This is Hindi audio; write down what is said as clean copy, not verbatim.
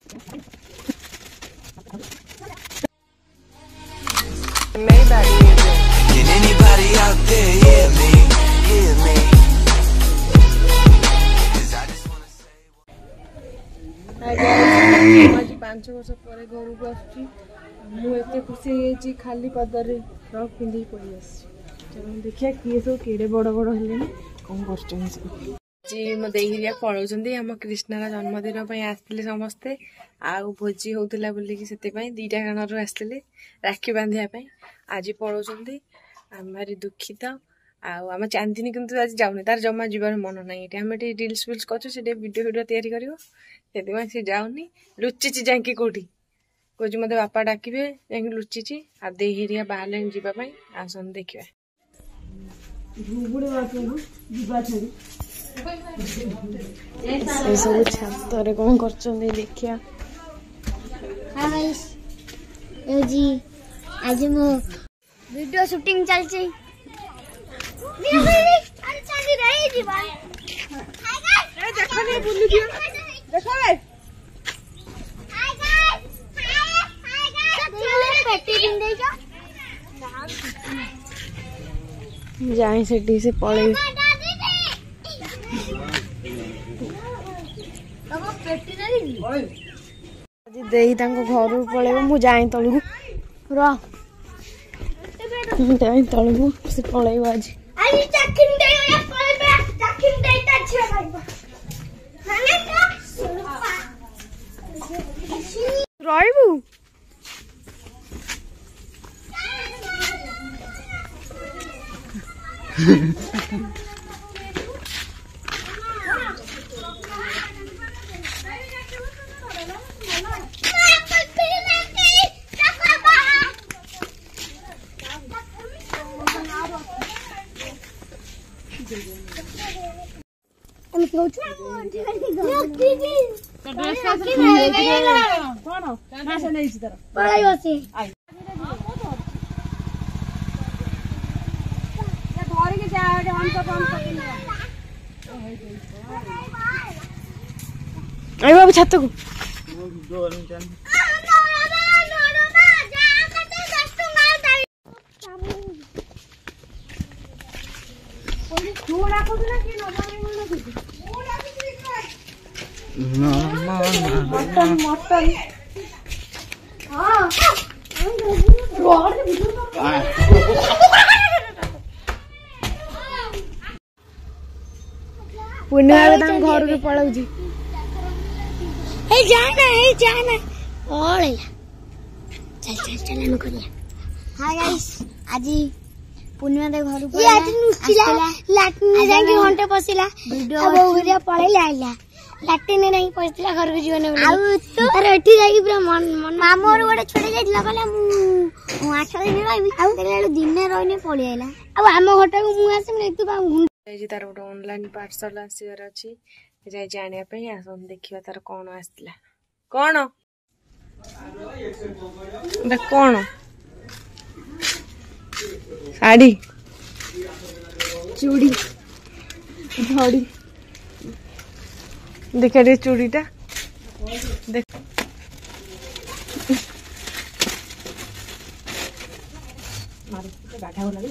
Can anybody out there hear me? Hear me? 'Cause I just wanna say. आज 5 वर्ष पर घर को आते खुशी है खाली पदर फ्रक पिंधि पड़ी आस देखिए किए सब केड़े बड़ बड़ हेले कौन कष्ट जी मो देहिरिया पलाउछन्ती हम कृष्णर जन्मदिन आसते समस्ते आउ भोजी होउतिला बोलिकी सेते पई दीटा गाणर आसते राखी बांधिया आज पलाउछन्ती आम भारी दुखित आम चांदिनी किंतु आज जाऊनी तार जमा जीवार मन ना ये आम रिल्स फिल्स कर वीडियो तैयारी कर से जाऊनी लुचिची जाकि कौटी कौच मत बापा डाकिबे जाकि लुचिची आ देहिरिया बाहर जीवाई आसन देखिए सब छात कौन कर देखिया आज मो वीडियो शूटिंग चलची जाए से पड़े घर पड़े मु जाए तलू जाए तलू से पड़े आज रही बाबू छत को मटन मटन पुण्य घर के पलाऊ जाना चल चल चल हम करिया हां गाइस आज पुण्य दे घर को आज नुचिला लाटनी जाके घंटे पसिला वीडियो बहुरिया पळैला आइला लाटनी नहीं पसिला घर को जीवन आ तू अरे एठी जाकी पूरा मन मामोर गोटे छोड़े जाइला कहला मु 8 दिन रहबी आ तेरे दिन रहने पळै आइला आ हम घटा को मु आसे नै तू बा जी तार गोटे ऑनलाइन पार्सल आसीवर अछि जाय जानिया पे आसन देखिबा तार कोन आस्तिला कोन बे कोन साड़ी चूड़ी घड़ी देखा रे चूड़ीटा देख मारे बाधा हो लगे